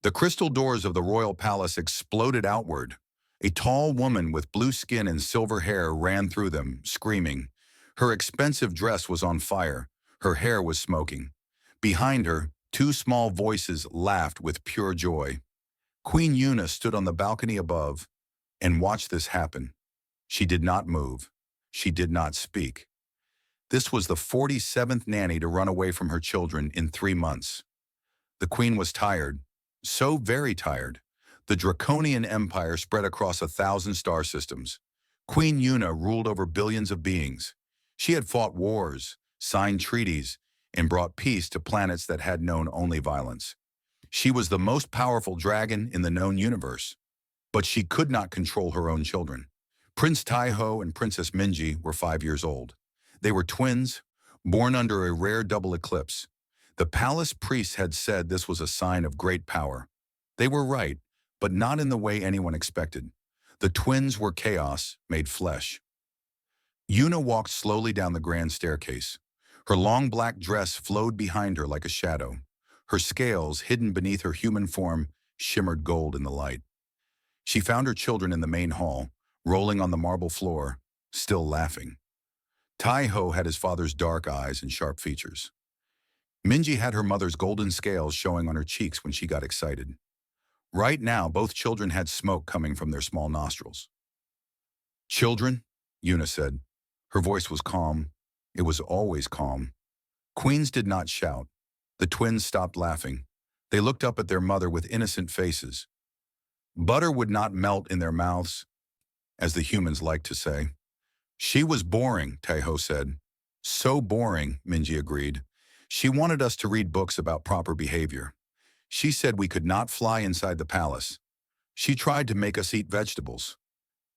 The crystal doors of the royal palace exploded outward. A tall woman with blue skin and silver hair ran through them, screaming. Her expensive dress was on fire. Her hair was smoking. Behind her, two small voices laughed with pure joy. Queen Yuna stood on the balcony above and watched this happen. She did not move. She did not speak. This was the 47th nanny to run away from her children in 3 months. The queen was tired, so very tired. The draconian empire spread across 1,000 star systems. Queen Yuna ruled over billions of beings. She had fought wars, signed treaties, and brought peace to planets that had known only violence. She was the most powerful dragon in the known universe. But she could not control her own children. Prince Taiho and Princess Minji were 5 years old. They were twins, born under a rare double eclipse. The palace priests had said this was a sign of great power. They were right, but not in the way anyone expected. The twins were chaos made flesh. Yuna walked slowly down the grand staircase. Her long black dress flowed behind her like a shadow. Her scales, hidden beneath her human form, shimmered gold in the light. She found her children in the main hall, rolling on the marble floor, still laughing. Taiho had his father's dark eyes and sharp features. Minji had her mother's golden scales showing on her cheeks when she got excited. Right now, both children had smoke coming from their small nostrils. "Children," Yuna said. Her voice was calm. It was always calm. Queens did not shout. The twins stopped laughing. They looked up at their mother with innocent faces. Butter would not melt in their mouths, as the humans liked to say. "She was boring," Taiho said. "So boring," Minji agreed. "She wanted us to read books about proper behavior. She said we could not fly inside the palace. She tried to make us eat vegetables.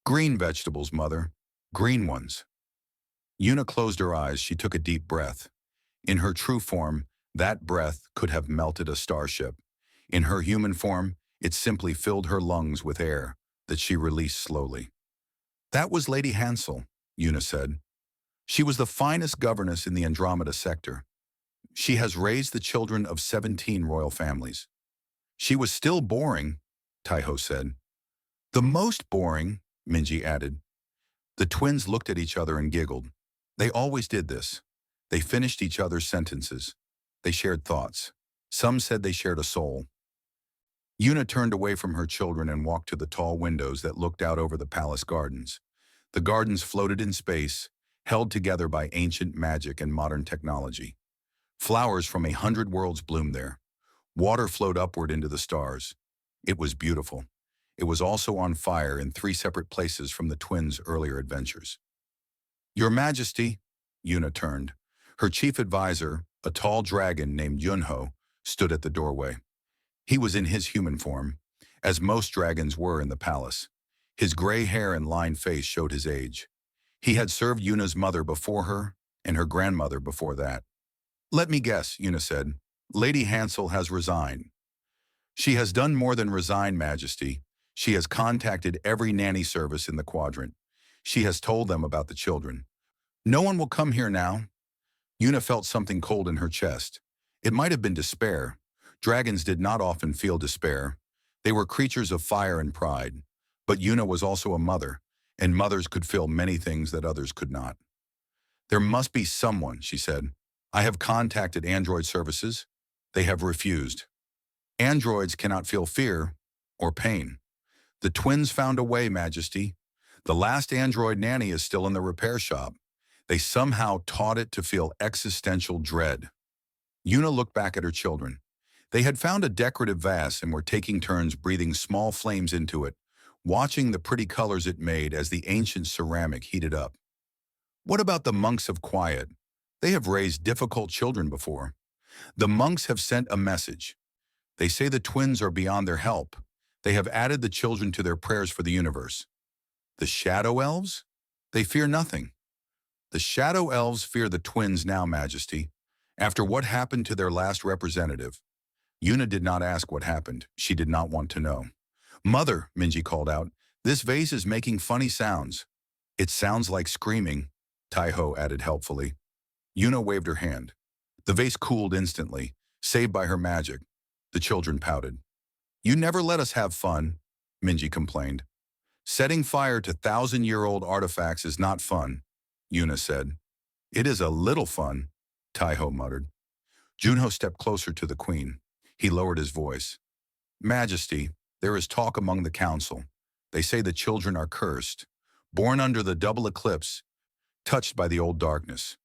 Green vegetables, mother. Green ones." Yuna closed her eyes. She took a deep breath. In her true form, that breath could have melted a starship. In her human form, it simply filled her lungs with air that she released slowly. "That was Lady Hansel," Yuna said. "She was the finest governess in the Andromeda sector. She has raised the children of 17 royal families." "She was still boring," Taiho said. "The most boring," Minji added. The twins looked at each other and giggled. They always did this. They finished each other's sentences. They shared thoughts. Some said they shared a soul. Yuna turned away from her children and walked to the tall windows that looked out over the palace gardens. The gardens floated in space, held together by ancient magic and modern technology. Flowers from 100 worlds bloomed there. Water flowed upward into the stars. It was beautiful. It was also on fire in 3 separate places from the twins' earlier adventures. "Your Majesty," Yuna turned. Her chief advisor, a tall dragon named Yunho, stood at the doorway. He was in his human form, as most dragons were in the palace. His gray hair and lined face showed his age. He had served Yuna's mother before her and her grandmother before that. "Let me guess," Yuna said. "Lady Hansel has resigned." "She has done more than resign, Majesty. She has contacted every nanny service in the quadrant. She has told them about the children. No one will come here now." Yuna felt something cold in her chest. It might have been despair. Dragons did not often feel despair. They were creatures of fire and pride. But Yuna was also a mother, and mothers could feel many things that others could not. "There must be someone," she said. "I have contacted android services. They have refused. Androids cannot feel fear or pain. The twins found a way, Majesty. The last android nanny is still in the repair shop. They somehow taught it to feel existential dread." Yuna looked back at her children. They had found a decorative vase and were taking turns breathing small flames into it, watching the pretty colors it made as the ancient ceramic heated up. "What about the monks of quiet? They have raised difficult children before. The monks have sent a message. They say the twins are beyond their help. They have added the children to their prayers for the universe. The shadow elves? They fear nothing. The shadow elves fear the twins now, Majesty, after what happened to their last representative." Yuna did not ask what happened. She did not want to know. "Mother," Minji called out, "this vase is making funny sounds." "It sounds like screaming," Taiho added helpfully. Yuna waved her hand. The vase cooled instantly, saved by her magic. The children pouted. You never let us have fun, Minji complained. Setting fire to thousand-year-old artifacts is not fun, Yuna said. It is a little fun, Taiho muttered. Junho stepped closer to the queen. He lowered his voice. Majesty, there is talk among the council. They say the children are cursed, born under the double eclipse, touched by the old darkness.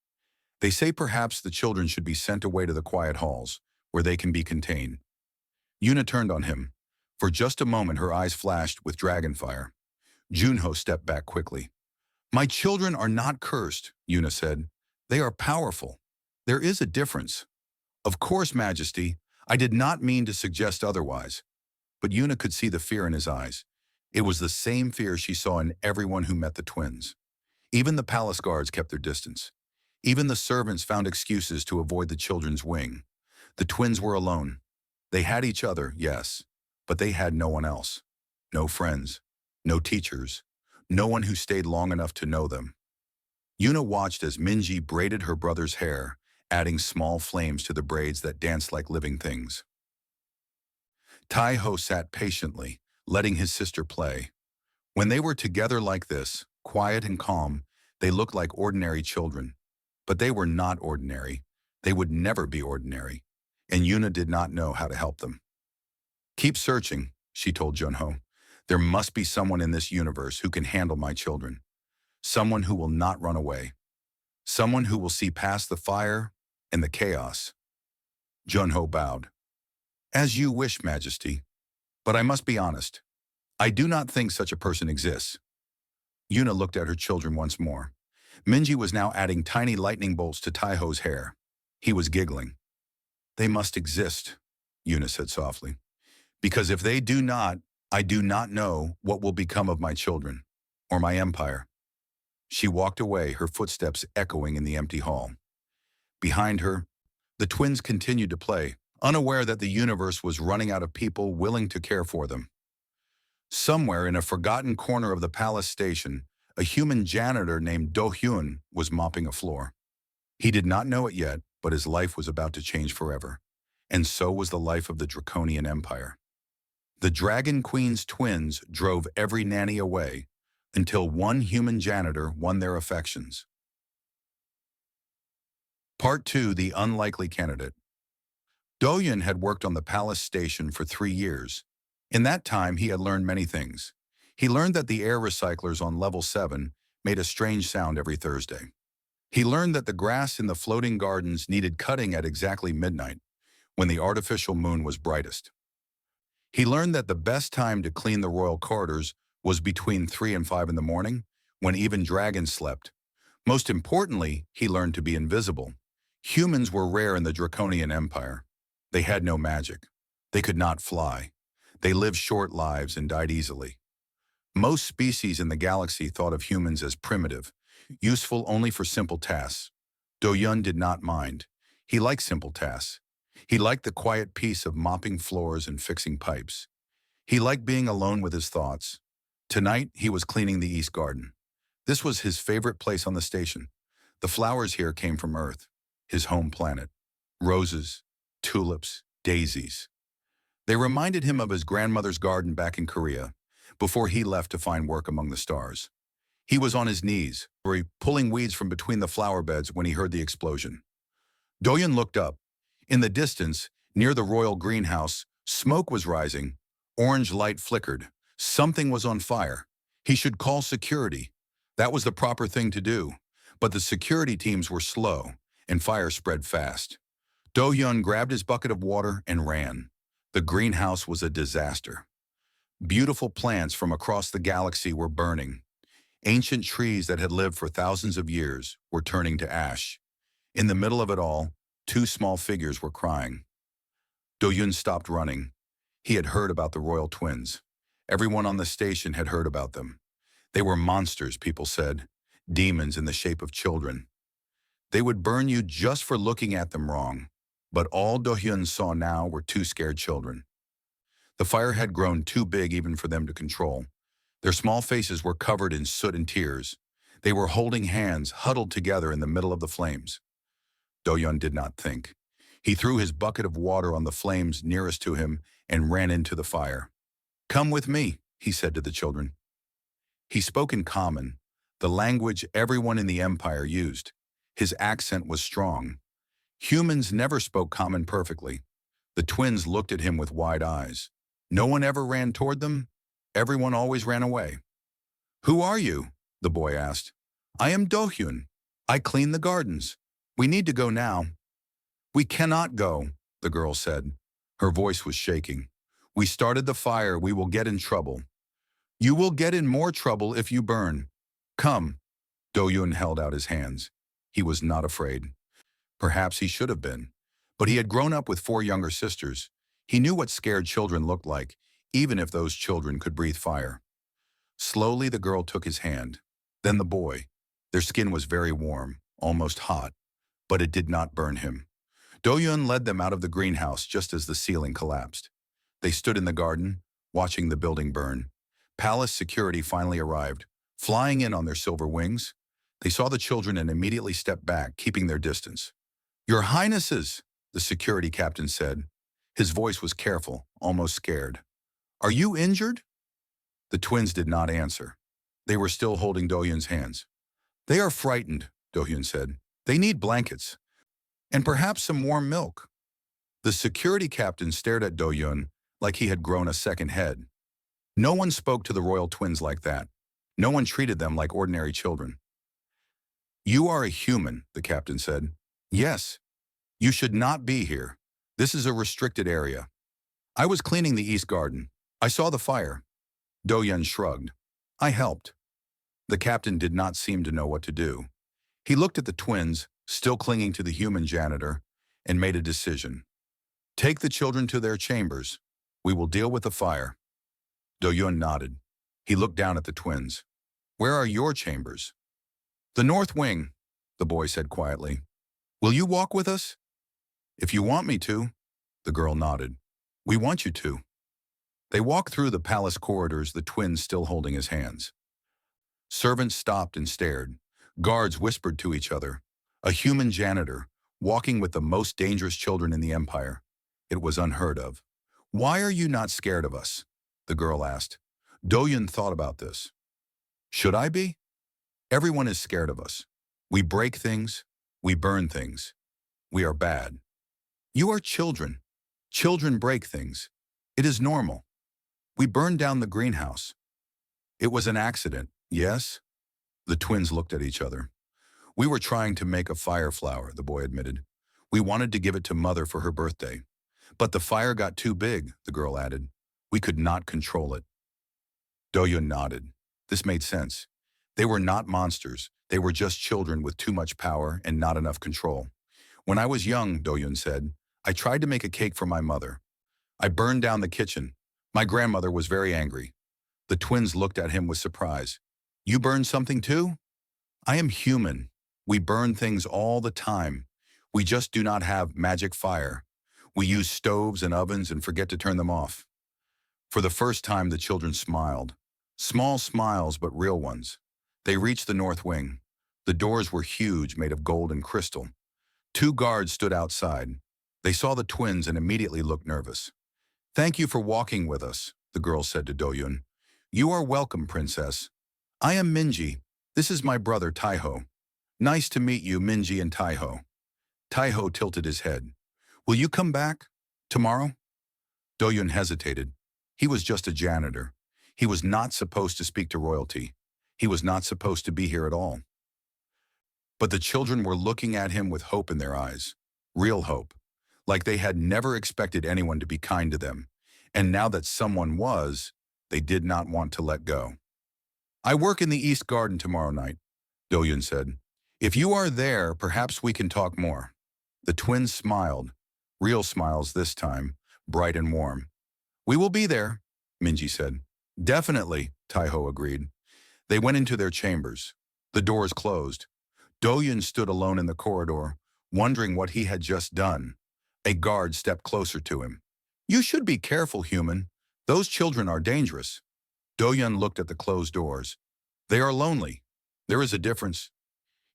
They say perhaps the children should be sent away to the quiet halls, where they can be contained. Yuna turned on him. For just a moment her eyes flashed with dragonfire. Junho stepped back quickly. My children are not cursed, Yuna said. They are powerful. There is a difference. Of course, Majesty, I did not mean to suggest otherwise. But Yuna could see the fear in his eyes. It was the same fear she saw in everyone who met the twins. Even the palace guards kept their distance. Even the servants found excuses to avoid the children's wing. The twins were alone. They had each other, yes, but they had no one else. No friends, no teachers, no one who stayed long enough to know them. Yuna watched as Minji braided her brother's hair, adding small flames to the braids that danced like living things. Taiho sat patiently, letting his sister play. When they were together like this, quiet and calm, they looked like ordinary children. But they were not ordinary. They would never be ordinary. And Yuna did not know how to help them. Keep searching, she told Junho. There must be someone in this universe who can handle my children. Someone who will not run away. Someone who will see past the fire and the chaos. Junho bowed. As you wish, Majesty. But I must be honest. I do not think such a person exists. Yuna looked at her children once more. Minji was now adding tiny lightning bolts to Taiho's hair. He was giggling. They must exist, Yuna said softly. Because if they do not, I do not know what will become of my children, or my empire. She walked away, her footsteps echoing in the empty hall. Behind her, the twins continued to play, unaware that the universe was running out of people willing to care for them. Somewhere in a forgotten corner of the palace station, a human janitor named Do-hyun was mopping a floor. He did not know it yet, but his life was about to change forever. And so was the life of the Draconian Empire. The Dragon Queen's twins drove every nanny away until one human janitor won their affections. Part 2, The Unlikely Candidate. Do-hyun had worked on the palace station for 3 years. In that time, he had learned many things. He learned that the air recyclers on level 7 made a strange sound every Thursday. He learned that the grass in the floating gardens needed cutting at exactly midnight, when the artificial moon was brightest. He learned that the best time to clean the royal corridors was between 3 and 5 in the morning, when even dragons slept. Most importantly, he learned to be invisible. Humans were rare in the Draconian Empire. They had no magic. They could not fly. They lived short lives and died easily. Most species in the galaxy thought of humans as primitive, useful only for simple tasks. Do-hyun did not mind. He liked simple tasks. He liked the quiet peace of mopping floors and fixing pipes. He liked being alone with his thoughts. Tonight, he was cleaning the East Garden. This was his favorite place on the station. The flowers here came from Earth, his home planet. Roses, tulips, daisies. They reminded him of his grandmother's garden back in Korea, before he left to find work among the stars. He was on his knees, pulling weeds from between the flower beds when he heard the explosion. Do-hyun looked up. In the distance, near the royal greenhouse, smoke was rising. Orange light flickered. Something was on fire. He should call security. That was the proper thing to do. But the security teams were slow, and fire spread fast. Do-hyun grabbed his bucket of water and ran. The greenhouse was a disaster. Beautiful plants from across the galaxy were burning. Ancient trees that had lived for thousands of years were turning to ash. In the middle of it all, 2 small figures were crying. Do-hyun stopped running. He had heard about the royal twins. Everyone on the station had heard about them. They were monsters, people said, demons in the shape of children. They would burn you just for looking at them wrong. But all Do-hyun saw now were 2 scared children. The fire had grown too big even for them to control. Their small faces were covered in soot and tears. They were holding hands, huddled together in the middle of the flames. Do-hyun did not think. He threw his bucket of water on the flames nearest to him and ran into the fire. "Come with me," he said to the children. He spoke in Common, the language everyone in the Empire used. His accent was strong. Humans never spoke Common perfectly. The twins looked at him with wide eyes. No one ever ran toward them. Everyone always ran away. "Who are you?" the boy asked. "I am Do-hyun. I clean the gardens. We need to go now." "We cannot go," the girl said. Her voice was shaking. "We started the fire. We will get in trouble." "You will get in more trouble if you burn. Come." Do-hyun held out his hands. He was not afraid. Perhaps he should have been. But he had grown up with 4 younger sisters. He knew what scared children looked like, even if those children could breathe fire. Slowly, the girl took his hand. Then the boy. Their skin was very warm, almost hot, but it did not burn him. Do-hyun led them out of the greenhouse just as the ceiling collapsed. They stood in the garden, watching the building burn. Palace security finally arrived, flying in on their silver wings. They saw the children and immediately stepped back, keeping their distance. "Your Highnesses," the security captain said. His voice was careful, almost scared. "Are you injured?" The twins did not answer. They were still holding Do-hyun's hands. "They are frightened," Do-hyun said. "They need blankets. And perhaps some warm milk." The security captain stared at Do-hyun like he had grown a second head. No one spoke to the royal twins like that. No one treated them like ordinary children. "You are a human," the captain said. "Yes. You should not be here. This is a restricted area." "I was cleaning the east garden. I saw the fire." Do-hyun shrugged. "I helped." The captain did not seem to know what to do. He looked at the twins, still clinging to the human janitor, and made a decision. "Take the children to their chambers. We will deal with the fire." Do-hyun nodded. He looked down at the twins. "Where are your chambers?" "The north wing," the boy said quietly. "Will you walk with us?" "If you want me to." The girl nodded. "We want you to." They walked through the palace corridors, the twins still holding his hands. Servants stopped and stared. Guards whispered to each other. A human janitor, walking with the most dangerous children in the empire. It was unheard of. "Why are you not scared of us?" the girl asked. Do-hyun thought about this. "Should I be? Everyone is scared of us. We break things. We burn things. We are bad. You are children. Children break things. It is normal. We burned down the greenhouse. It was an accident, yes?" The twins looked at each other. "We were trying to make a fire flower," the boy admitted. "We wanted to give it to Mother for her birthday. But the fire got too big," the girl added. "We could not control it." Do-hyun nodded. This made sense. They were not monsters. They were just children with too much power and not enough control. "When I was young," Do-hyun said, "I tried to make a cake for my mother. I burned down the kitchen. My grandmother was very angry." The twins looked at him with surprise. "You burned something too?" "I am human. We burn things all the time. We just do not have magic fire. We use stoves and ovens and forget to turn them off." For the first time, the children smiled. Small smiles, but real ones. They reached the north wing. The doors were huge, made of gold and crystal. 2 guards stood outside. They saw the twins and immediately looked nervous. "Thank you for walking with us," the girl said to Do-hyun. "You are welcome, princess. I am Minji. This is my brother, Taiho. Nice to meet you, Minji and Taiho." Taiho tilted his head. "Will you come back? Tomorrow?" Do-hyun hesitated. He was just a janitor. He was not supposed to speak to royalty. He was not supposed to be here at all. But the children were looking at him with hope in their eyes. Real hope. Like they had never expected anyone to be kind to them. And now that someone was, they did not want to let go. "I work in the East Garden tomorrow night," Do-hyun said. "If you are there, perhaps we can talk more." The twins smiled. Real smiles this time, bright and warm. "We will be there," Minji said. "Definitely," Taiho agreed. They went into their chambers. The doors closed. Do-hyun stood alone in the corridor, wondering what he had just done. A guard stepped closer to him. "You should be careful, human. Those children are dangerous." Do-hyun looked at the closed doors. "They are lonely. There is a difference."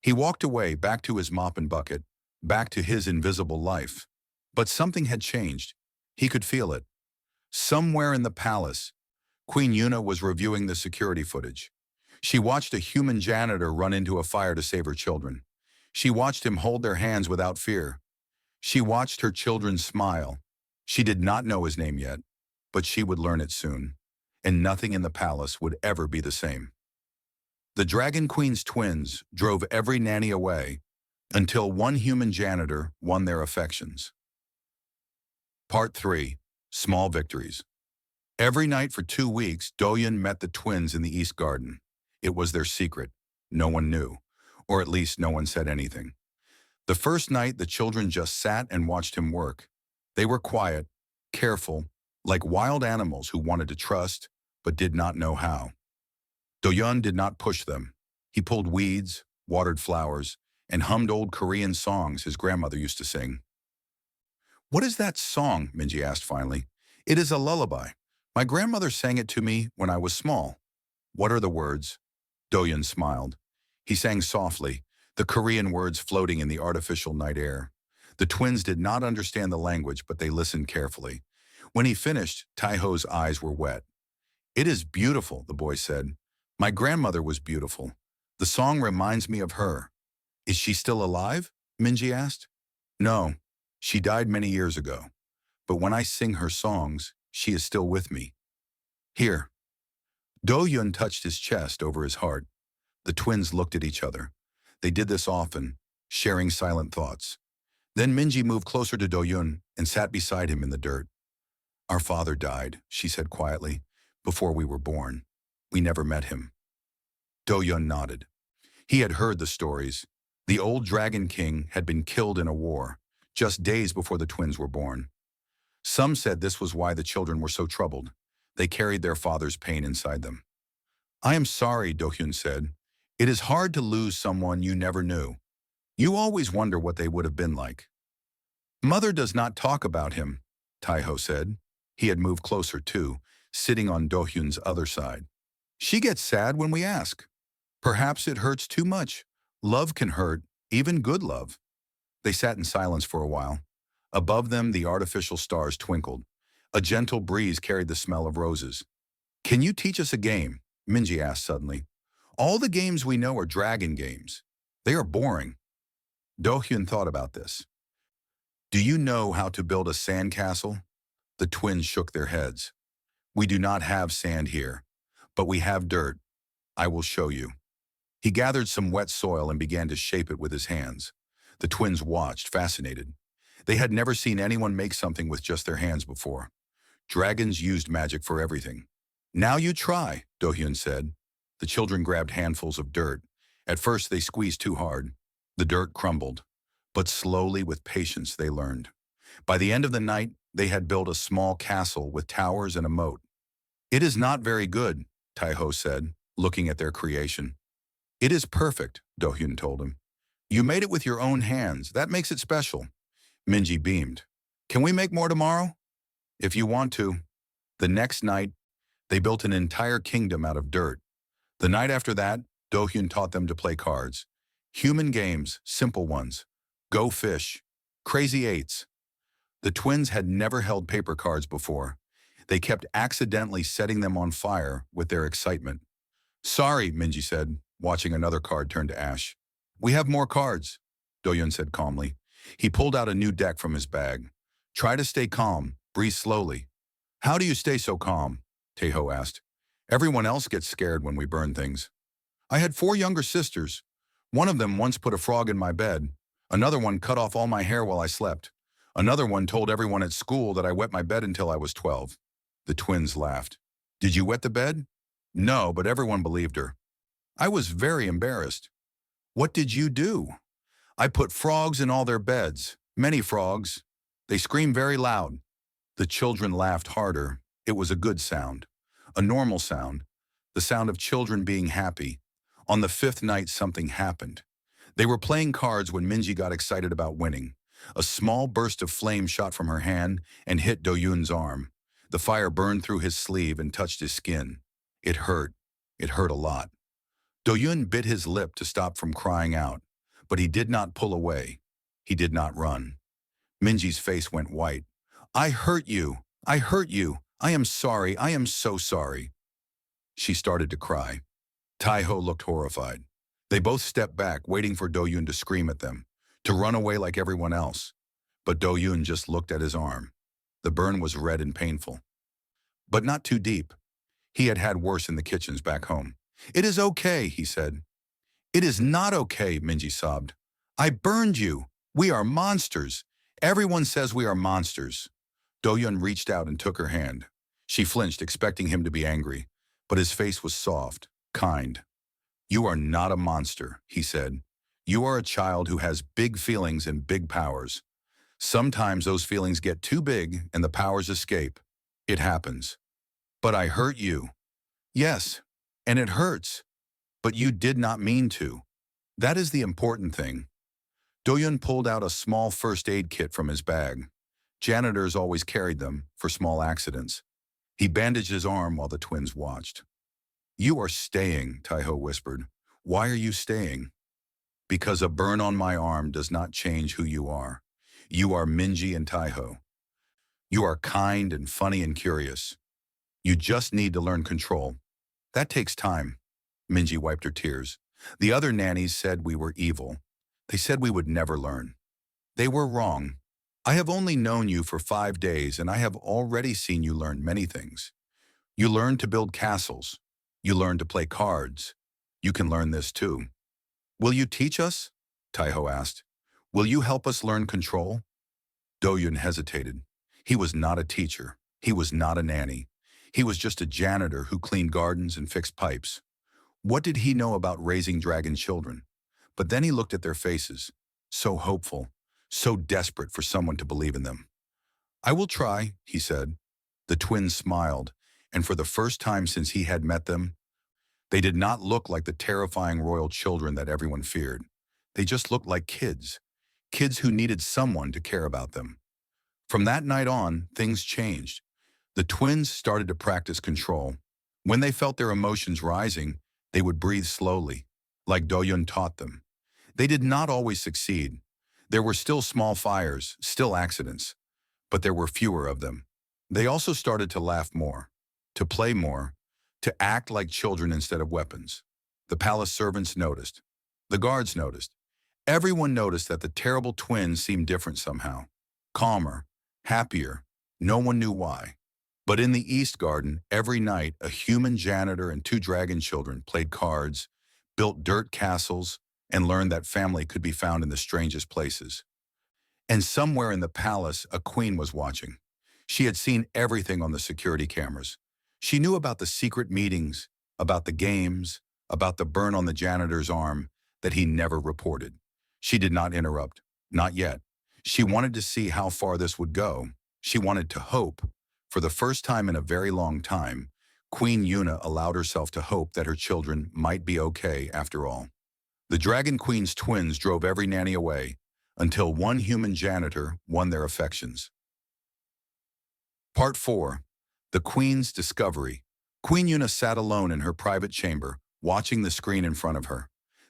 He walked away, back to his mop and bucket, back to his invisible life. But something had changed. He could feel it. Somewhere in the palace, Queen Yuna was reviewing the security footage. She watched a human janitor run into a fire to save her children. She watched him hold their hands without fear. She watched her children smile. She did not know his name yet, but she would learn it soon, and nothing in the palace would ever be the same. The Dragon Queen's twins drove every nanny away until one human janitor won their affections. Part 3. Small Victories. Every night for 2 weeks, Doyun met the twins in the East Garden. It was their secret. No one knew, or at least no one said anything. The first night, the children just sat and watched him work. They were quiet, careful, like wild animals who wanted to trust, but did not know how. Doyun did not push them. He pulled weeds, watered flowers, and hummed old Korean songs his grandmother used to sing. "What is that song?" Minji asked finally. "It is a lullaby. My grandmother sang it to me when I was small." "What are the words?" Doyun smiled. He sang softly, the Korean words floating in the artificial night air. The twins did not understand the language, but they listened carefully. When he finished, Taiho's eyes were wet. "It is beautiful," the boy said. "My grandmother was beautiful. The song reminds me of her." "Is she still alive?" Minji asked. "No, she died many years ago. But when I sing her songs, she is still with me. Here." Do-yun touched his chest over his heart. The twins looked at each other. They did this often, sharing silent thoughts. Then Minji moved closer to Do-yun and sat beside him in the dirt. "Our father died," she said quietly, "before we were born. We never met him." Do-yun nodded. He had heard the stories. The old Dragon King had been killed in a war, just days before the twins were born. Some said this was why the children were so troubled. They carried their father's pain inside them. "I am sorry," Do-hyun said. "It is hard to lose someone you never knew. You always wonder what they would have been like." "Mother does not talk about him," Taiho said. He had moved closer too, sitting on Do-hyun's other side. "She gets sad when we ask. Perhaps it hurts too much. Love can hurt, even good love." They sat in silence for a while. Above them, the artificial stars twinkled. A gentle breeze carried the smell of roses. "Can you teach us a game?" Minji asked suddenly. "All the games we know are dragon games. They are boring." Do-hyun thought about this. "Do you know how to build a sandcastle?" The twins shook their heads. "We do not have sand here, but we have dirt. I will show you." He gathered some wet soil and began to shape it with his hands. The twins watched, fascinated. They had never seen anyone make something with just their hands before. Dragons used magic for everything. "Now you try," Do-hyun said. The children grabbed handfuls of dirt. At first they squeezed too hard. The dirt crumbled. But slowly, with patience, they learned. By the end of the night, they had built a small castle with towers and a moat. "It is not very good," Taiho said, looking at their creation. "It is perfect," Do-hyun told him. "You made it with your own hands. That makes it special." Minji beamed. "Can we make more tomorrow?" "If you want to." The next night, they built an entire kingdom out of dirt. The night after that, Do-hyun taught them to play cards. Human games, simple ones. Go fish. Crazy eights. The twins had never held paper cards before. They kept accidentally setting them on fire with their excitement. "Sorry," Minji said, watching another card turn to ash. "We have more cards," Do-hyun said calmly. He pulled out a new deck from his bag. "Try to stay calm. Breathe slowly." "How do you stay so calm?" Taiho asked. "Everyone else gets scared when we burn things." "I had 4 younger sisters. One of them once put a frog in my bed. Another one cut off all my hair while I slept. Another one told everyone at school that I wet my bed until I was 12. The twins laughed. "Did you wet the bed?" "No, but everyone believed her." "I was very embarrassed." "What did you do?" "I put frogs in all their beds. Many frogs. They screamed very loud." The children laughed harder. It was a good sound. A normal sound. The sound of children being happy. On the 5th night, something happened. They were playing cards when Minji got excited about winning. A small burst of flame shot from her hand and hit Do-yun's arm. The fire burned through his sleeve and touched his skin. It hurt. It hurt a lot. Do-yun bit his lip to stop from crying out, but he did not pull away. He did not run. Minji's face went white. "I hurt you. I hurt you. I am sorry, I am so sorry." She started to cry. Taiho looked horrified. They both stepped back, waiting for Do-yoon to scream at them, to run away like everyone else. But Do-yoon just looked at his arm. The burn was red and painful, but not too deep. He had had worse in the kitchens back home. "It is okay," he said. "It is not okay," Minji sobbed. "I burned you. We are monsters. Everyone says we are monsters." Do-yoon reached out and took her hand. She flinched, expecting him to be angry, but his face was soft, kind. "You are not a monster," he said. "You are a child who has big feelings and big powers. Sometimes those feelings get too big and the powers escape. It happens. But I hurt you." "Yes, and it hurts. But you did not mean to. That is the important thing." Do-yoon pulled out a small first aid kit from his bag. Janitors always carried them for small accidents. He bandaged his arm while the twins watched. "You are staying," Taiho whispered. "Why are you staying?" "Because a burn on my arm does not change who you are. You are Minji and Taiho. You are kind and funny and curious. You just need to learn control. That takes time." Minji wiped her tears. "The other nannies said we were evil. They said we would never learn. They were wrong. I have only known you for 5 days, and I have already seen you learn many things. You learned to build castles. You learned to play cards. You can learn this too." "Will you teach us?" Taiho asked. "Will you help us learn control?" Do-yoon hesitated. He was not a teacher. He was not a nanny. He was just a janitor who cleaned gardens and fixed pipes. What did he know about raising dragon children? But then he looked at their faces, so hopeful, so desperate for someone to believe in them. "I will try," he said. The twins smiled, and for the first time since he had met them, they did not look like the terrifying royal children that everyone feared. They just looked like kids, kids who needed someone to care about them. From that night on, things changed. The twins started to practice control. When they felt their emotions rising, they would breathe slowly, like Do-yoon taught them. They did not always succeed. There were still small fires, still accidents, but there were fewer of them. They also started to laugh more, to play more, to act like children instead of weapons. The palace servants noticed. The guards noticed. Everyone noticed that the terrible twins seemed different somehow. Calmer, happier. No one knew why. But in the East Garden, every night, a human janitor and 2 dragon children played cards, built dirt castles, and learned that family could be found in the strangest places. And somewhere in the palace, a queen was watching. She had seen everything on the security cameras. She knew about the secret meetings, about the games, about the burn on the janitor's arm that he never reported. She did not interrupt. Not yet. She wanted to see how far this would go. She wanted to hope. For the first time in a very long time, Queen Yuna allowed herself to hope that her children might be okay after all. The Dragon Queen's twins drove every nanny away, until one human janitor won their affections. Part 4. The Queen's Discovery. Queen Yuna sat alone in her private chamber, watching the screen in front of her.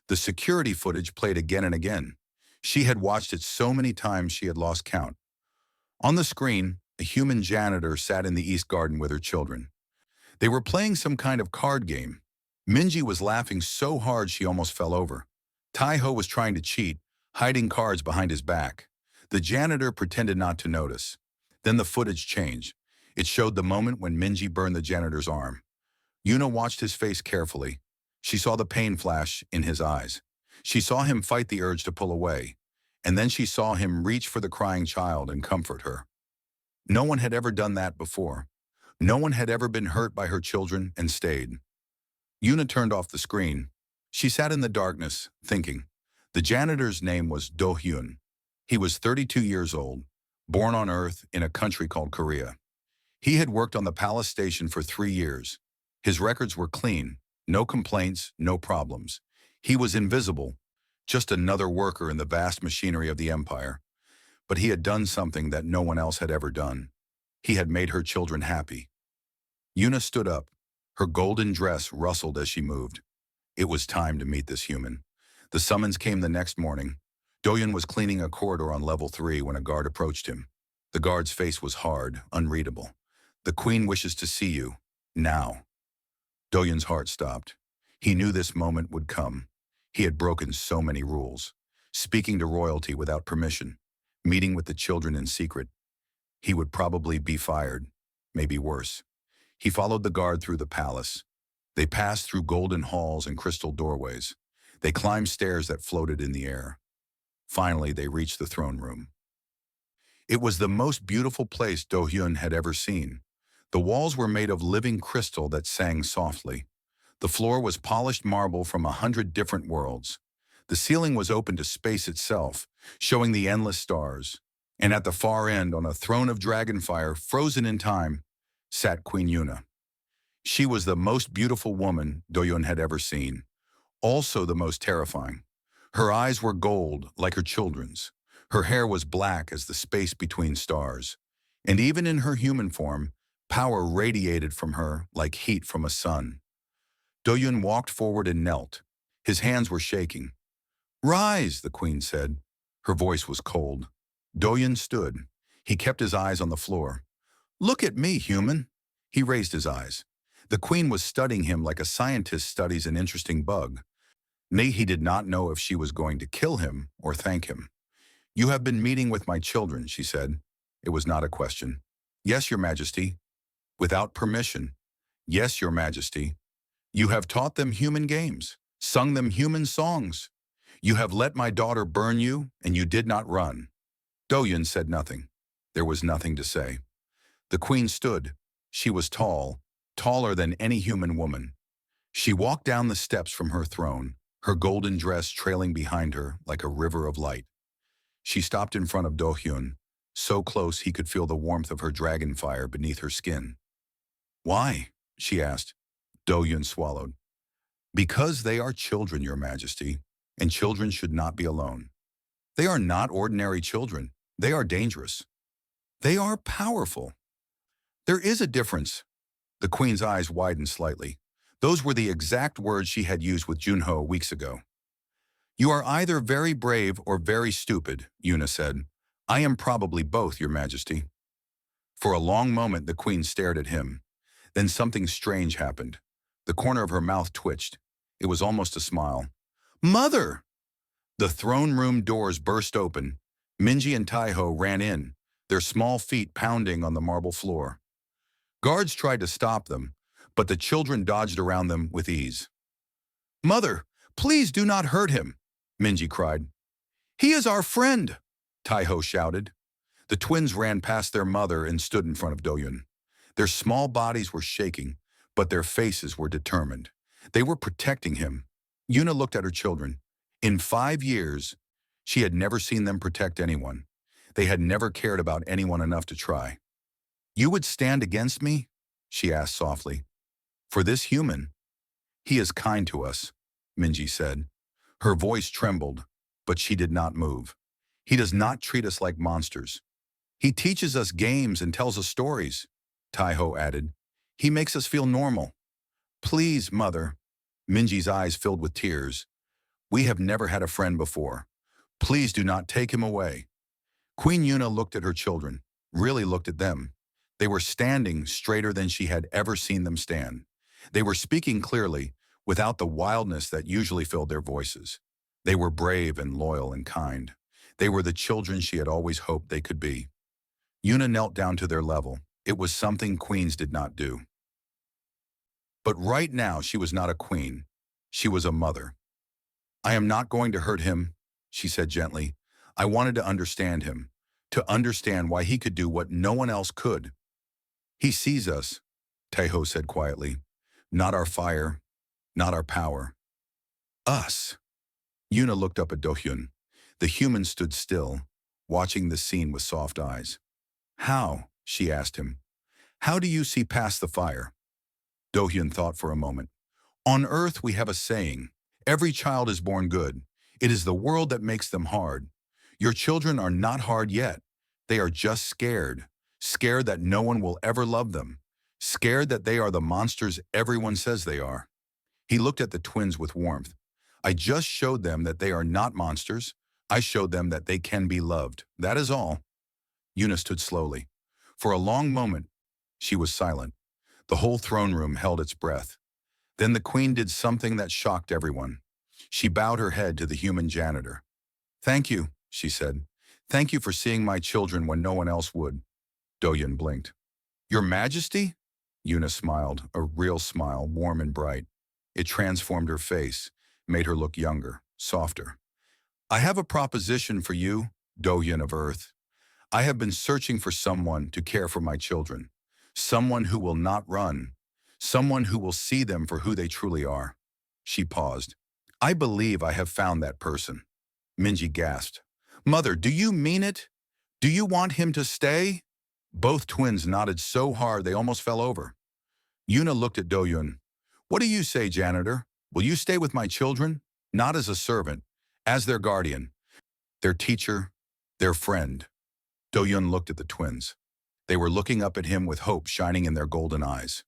The security footage played again and again. She had watched it so many times she had lost count. On the screen, a human janitor sat in the East Garden with her children. They were playing some kind of card game. Minji was laughing so hard she almost fell over. Taiho was trying to cheat, hiding cards behind his back. The janitor pretended not to notice. Then the footage changed. It showed the moment when Minji burned the janitor's arm. Yuna watched his face carefully. She saw the pain flash in his eyes. She saw him fight the urge to pull away. And then she saw him reach for the crying child and comfort her. No one had ever done that before. No one had ever been hurt by her children and stayed. Yuna turned off the screen. She sat in the darkness, thinking. The janitor's name was Do-hyun. He was 32 years old, born on Earth in a country called Korea. He had worked on the palace station for 3 years. His records were clean, no complaints, no problems. He was invisible, just another worker in the vast machinery of the empire. But he had done something that no one else had ever done. He had made her children happy. Yuna stood up. Her golden dress rustled as she moved. It was time to meet this human. The summons came the next morning. Do-hyun was cleaning a corridor on level 3 when a guard approached him. The guard's face was hard, unreadable. The queen wishes to see you. Now. Doyun's heart stopped. He knew this moment would come. He had broken so many rules. Speaking to royalty without permission. Meeting with the children in secret. He would probably be fired. Maybe worse. He followed the guard through the palace. They passed through golden halls and crystal doorways. They climbed stairs that floated in the air. Finally, they reached the throne room. It was the most beautiful place Do-hyun had ever seen. The walls were made of living crystal that sang softly. The floor was polished marble from 100 different worlds. The ceiling was open to space itself, showing the endless stars. And at the far end, on a throne of dragonfire frozen in time, sat Queen Yuna. She was the most beautiful woman Do-hyun had ever seen, also the most terrifying. Her eyes were gold, like her children's. Her hair was black as the space between stars. And even in her human form, power radiated from her like heat from a sun. Do-hyun walked forward and knelt. His hands were shaking. "Rise," the queen said. Her voice was cold. Do-hyun stood. He kept his eyes on the floor. "Look at me, human." He raised his eyes. The queen was studying him like a scientist studies an interesting bug. Nay, he did not know if she was going to kill him or thank him. "You have been meeting with my children," she said. It was not a question. "Yes, your majesty." "Without permission." "Yes, your majesty." "You have taught them human games, sung them human songs. You have let my daughter burn you, and you did not run." Do-hyun said nothing. There was nothing to say. The queen stood. She was tall, taller than any human woman. She walked down the steps from her throne, her golden dress trailing behind her like a river of light. She stopped in front of Do-hyun, so close he could feel the warmth of her dragon fire beneath her skin. "Why?" she asked. Do-hyun swallowed. "Because they are children, your majesty, and children should not be alone. They are not ordinary children. They are dangerous. They are powerful. There is a difference." The queen's eyes widened slightly. Those were the exact words she had used with Junho weeks ago. "You are either very brave or very stupid," Yuna said. "I am probably both, your majesty." For a long moment the queen stared at him. Then something strange happened. The corner of her mouth twitched. It was almost a smile. "Mother!" The throne room doors burst open. Minji and Taiho ran in, their small feet pounding on the marble floor. Guards tried to stop them, but the children dodged around them with ease. "Mother, please do not hurt him," Minji cried. "He is our friend," Taiho shouted. The twins ran past their mother and stood in front of Do-hyun. Their small bodies were shaking, but their faces were determined. They were protecting him. Yuna looked at her children. In 5 years, she had never seen them protect anyone. They had never cared about anyone enough to try. "You would stand against me?" she asked softly. "For this human?" "He is kind to us," Minji said. Her voice trembled, but she did not move. "He does not treat us like monsters. He teaches us games and tells us stories," Taiho added. "He makes us feel normal." "Please, mother." Minji's eyes filled with tears. "We have never had a friend before. Please do not take him away." Queen Yuna looked at her children, really looked at them. They were standing straighter than she had ever seen them stand. They were speaking clearly, without the wildness that usually filled their voices. They were brave and loyal and kind. They were the children she had always hoped they could be. Yuna knelt down to their level. It was something queens did not do. But right now she was not a queen. She was a mother. "I am not going to hurt him," she said gently. "I wanted to understand him, to understand why he could do what no one else could." "He sees us," Taiho said quietly. "Not our fire, not our power. Us." Yuna looked up at Do-hyun. The human stood still, watching the scene with soft eyes. "How?" she asked him. "How do you see past the fire?" Do-hyun thought for a moment. "On Earth we have a saying, every child is born good. It is the world that makes them hard. Your children are not hard yet. They are just scared. Scared that no one will ever love them. Scared that they are the monsters everyone says they are." He looked at the twins with warmth. "I just showed them that they are not monsters. I showed them that they can be loved. That is all." Yuna stood slowly. For a long moment, She was silent. The whole throne room held its breath. Then the queen did something that shocked everyone. She bowed her head to the human janitor. "Thank you," she said. "Thank you for seeing my children when no one else would." Doyun blinked. "Your Majesty?" Yuna smiled, a real smile, warm and bright. It transformed her face, made her look younger, softer. "I have a proposition for you, Doyun of Earth. I have been searching for someone to care for my children. Someone who will not run. Someone who will see them for who they truly are." She paused. "I believe I have found that person." Minji gasped. "Mother, do you mean it? Do you want him to stay?" Both twins nodded so hard they almost fell over. Yuna looked at Doyun. "What do you say, Janitor? Will you stay with my children? Not as a servant, as their guardian, their teacher, their friend." Doyun looked at the twins. They were looking up at him with hope shining in their golden eyes.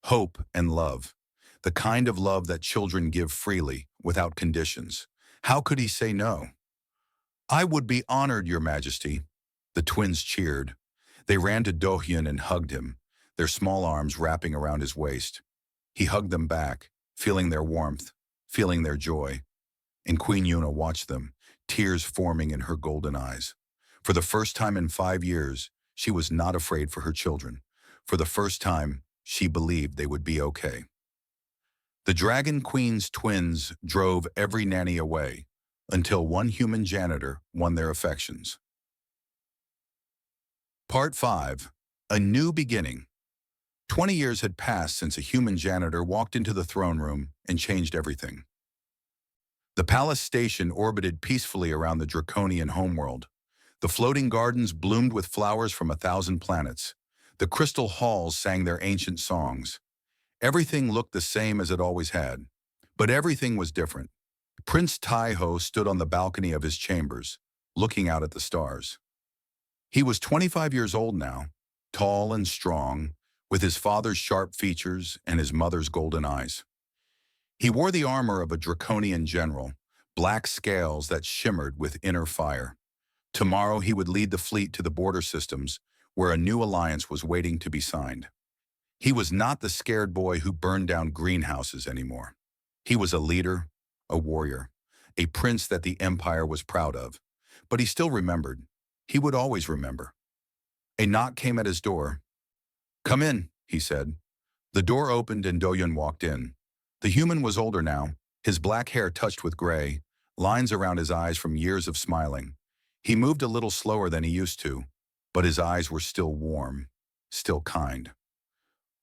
Hope and love. The kind of love that children give freely, without conditions. How could he say no? "I would be honored, Your Majesty." The twins cheered. They ran to Dohyun and hugged him, their small arms wrapping around his waist. He hugged them back, feeling their warmth, feeling their joy. And Queen Yuna watched them, tears forming in her golden eyes. For the first time in 5 years, she was not afraid for her children. For the first time, she believed they would be okay. The Dragon Queen's twins drove every nanny away, until one human janitor won their affections. Part 5. A New Beginning. 20 years had passed since a human janitor walked into the throne room and changed everything. The palace station orbited peacefully around the draconian homeworld. The floating gardens bloomed with flowers from 1,000 planets. The crystal halls sang their ancient songs. Everything looked the same as it always had. But everything was different. Prince Taiho stood on the balcony of his chambers, looking out at the stars. He was 25 years old now, tall and strong, with his father's sharp features and his mother's golden eyes. He wore the armor of a draconian general, black scales that shimmered with inner fire. Tomorrow he would lead the fleet to the border systems, where a new alliance was waiting to be signed. He was not the scared boy who burned down greenhouses anymore. He was a leader, a warrior, a prince that the empire was proud of. But he still remembered. He would always remember. A knock came at his door. "Come in," he said. The door opened and Doyun walked in. The human was older now, his black hair touched with gray, lines around his eyes from years of smiling. He moved a little slower than he used to, but his eyes were still warm, still kind.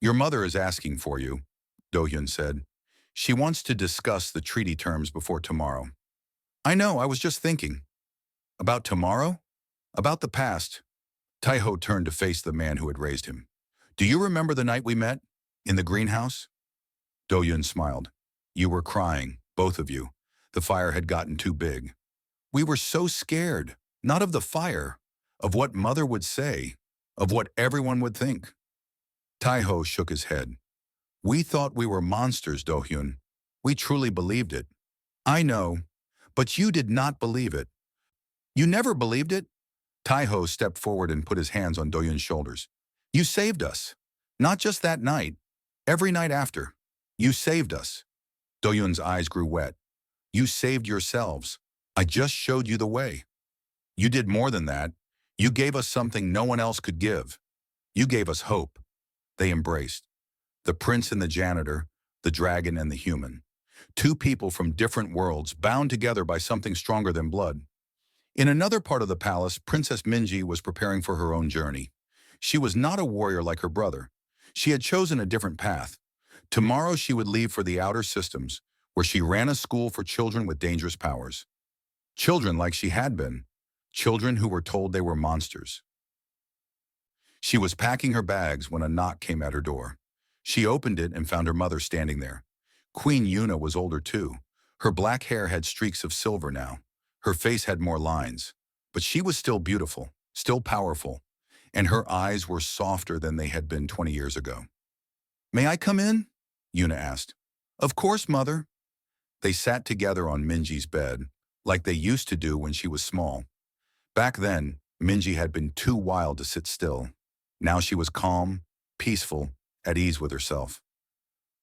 "Your mother is asking for you," Dohyun said. "She wants to discuss the treaty terms before tomorrow." "I know, I was just thinking." "About tomorrow? About the past?" Taiho turned to face the man who had raised him. "Do you remember the night we met? In the greenhouse?" Dohyun smiled. "You were crying, both of you. The fire had gotten too big. We were so scared, not of the fire, of what Mother would say, of what everyone would think." Taiho shook his head. "We thought we were monsters, Dohyun. We truly believed it." "I know, but you did not believe it." "You never believed it?" Taiho stepped forward and put his hands on Dohyun's shoulders. "You saved us. Not just that night. Every night after. You saved us." Dohyun's eyes grew wet. "You saved yourselves. I just showed you the way. You did more than that. You gave us something no one else could give. You gave us hope." They embraced. The prince and the janitor, the dragon and the human. Two people from different worlds, bound together by something stronger than blood. In another part of the palace, Princess Minji was preparing for her own journey. She was not a warrior like her brother. She had chosen a different path. Tomorrow she would leave for the outer systems, where she ran a school for children with dangerous powers. Children like she had been. Children who were told they were monsters. She was packing her bags when a knock came at her door. She opened it and found her mother standing there. Queen Yuna was older too. Her black hair had streaks of silver now. Her face had more lines. But she was still beautiful, still powerful, and her eyes were softer than they had been 20 years ago. "May I come in?" Yuna asked. "Of course, Mother." They sat together on Minji's bed, like they used to do when she was small. Back then, Minji had been too wild to sit still. Now she was calm, peaceful, at ease with herself.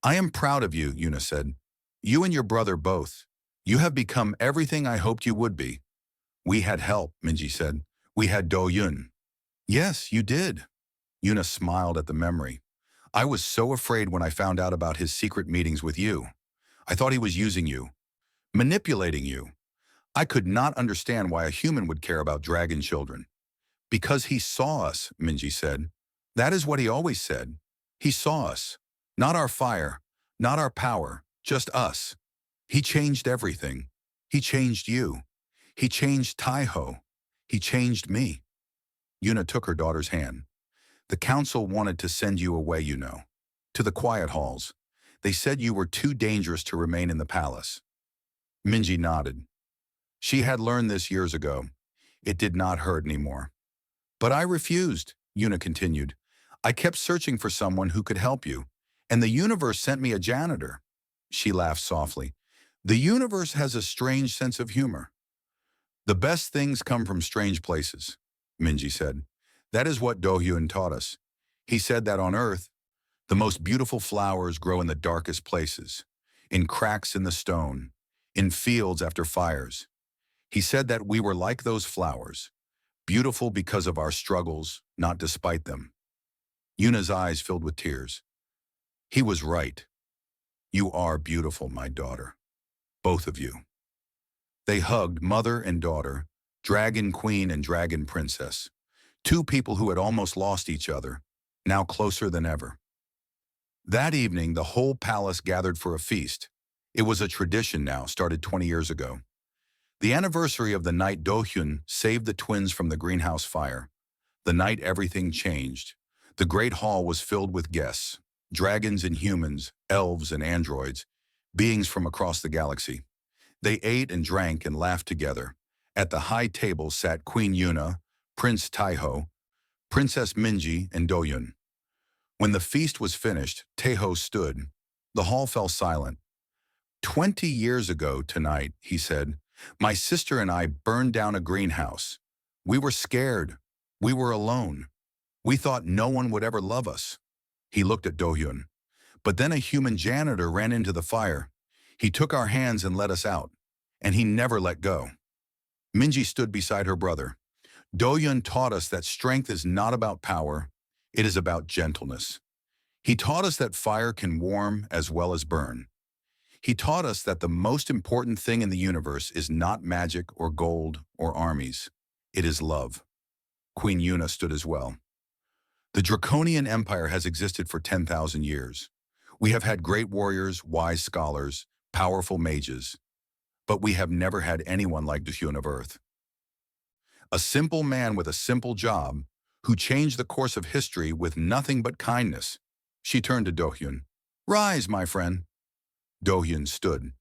I am proud of you, Yuna said. You and your brother both. You have become everything I hoped you would be. We had help, Minji said. We had Do-yun. Yes, you did. Yuna smiled at the memory. I was so afraid when I found out about his secret meetings with you. I thought he was using you, manipulating you. I could not understand why a human would care about dragon children. Because he saw us, Minji said. That is what he always said. He saw us. Not our fire, not our power, just us. He changed everything. He changed you. He changed Taiho. He changed me. Yuna took her daughter's hand. The council wanted to send you away, you know, to the quiet halls. They said you were too dangerous to remain in the palace. Minji nodded. She had learned this years ago. It did not hurt anymore. But I refused, Yuna continued. I kept searching for someone who could help you, and the universe sent me a janitor. She laughed softly. The universe has a strange sense of humor. The best things come from strange places, Minji said. That is what Do-hyun taught us. He said that on Earth, the most beautiful flowers grow in the darkest places, in cracks in the stone, in fields after fires. He said that we were like those flowers, beautiful because of our struggles, not despite them. Yuna's eyes filled with tears. He was right. You are beautiful, my daughter. Both of you. They hugged, mother and daughter, dragon queen and dragon princess. Two people who had almost lost each other, now closer than ever. That evening, the whole palace gathered for a feast. It was a tradition now, started 20 years ago. The anniversary of the night Do-hyun saved the twins from the greenhouse fire. The night everything changed. The great hall was filled with guests, dragons and humans, elves and androids, beings from across the galaxy. They ate and drank and laughed together. At the high table sat Queen Yuna, Prince Taiho, Princess Minji, and Do-hyun. When the feast was finished, Taiho stood. The hall fell silent. 20 years ago tonight, he said, my sister and I burned down a greenhouse. We were scared. We were alone. We thought no one would ever love us. He looked at Do-hyun. But then a human janitor ran into the fire. He took our hands and let us out. And he never let go. Minji stood beside her brother. Do-hyun taught us that strength is not about power. It is about gentleness. He taught us that fire can warm as well as burn. He taught us that the most important thing in the universe is not magic or gold or armies. It is love. Queen Yuna stood as well. The Draconian Empire has existed for 10,000 years. We have had great warriors, wise scholars, powerful mages. But we have never had anyone like Do-hyun of Earth. A simple man with a simple job who changed the course of history with nothing but kindness. She turned to Do-hyun. Rise, my friend. Do-hyun stood.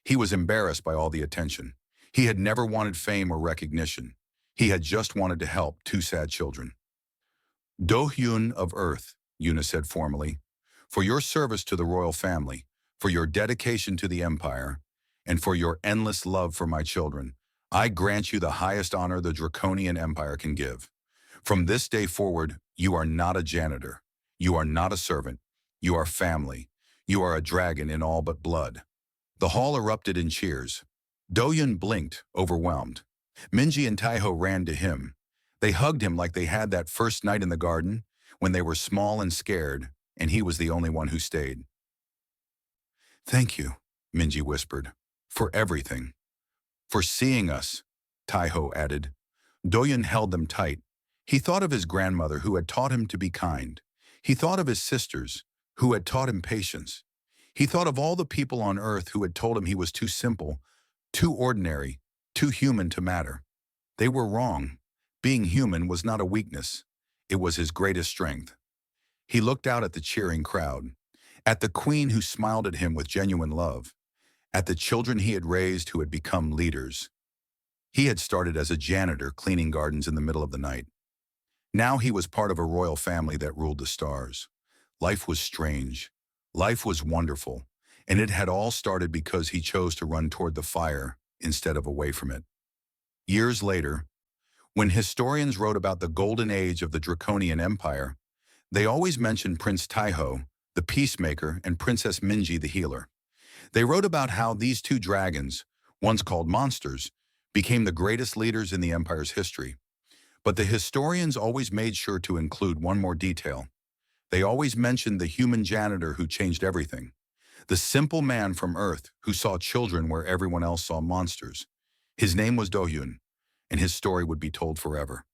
He was embarrassed by all the attention. He had never wanted fame or recognition. He had just wanted to help two sad children. Do-hyun of Earth, Yuna said formally, for your service to the royal family, for your dedication to the empire, and for your endless love for my children, I grant you the highest honor the Draconian Empire can give. From this day forward, you are not a janitor. You are not a servant. You are family. You are a dragon in all but blood. The hall erupted in cheers. Do-hyun blinked, overwhelmed. Minji and Taiho ran to him. They hugged him like they had that first night in the garden, when they were small and scared, and he was the only one who stayed. Thank you, Minji whispered, for everything. For seeing us, Taiho added. Do-hyun held them tight. He thought of his grandmother who had taught him to be kind. He thought of his sisters who had taught him patience. He thought of all the people on Earth who had told him he was too simple, too ordinary, too human to matter. They were wrong. Being human was not a weakness. It was his greatest strength. He looked out at the cheering crowd, at the queen who smiled at him with genuine love, at the children he had raised who had become leaders. He had started as a janitor cleaning gardens in the middle of the night. Now he was part of a royal family that ruled the stars. Life was strange. Life was wonderful. And it had all started because he chose to run toward the fire instead of away from it. Years later, when historians wrote about the golden age of the Draconian Empire, They always mentioned Prince Taiho, the peacemaker, and Princess Minji, the healer. They wrote about how these two dragons, once called monsters, became the greatest leaders in the Empire's history. But the historians always made sure to include one more detail. They always mentioned the human janitor who changed everything. The simple man from Earth who saw children where everyone else saw monsters. His name was Dohyun, and his story would be told forever.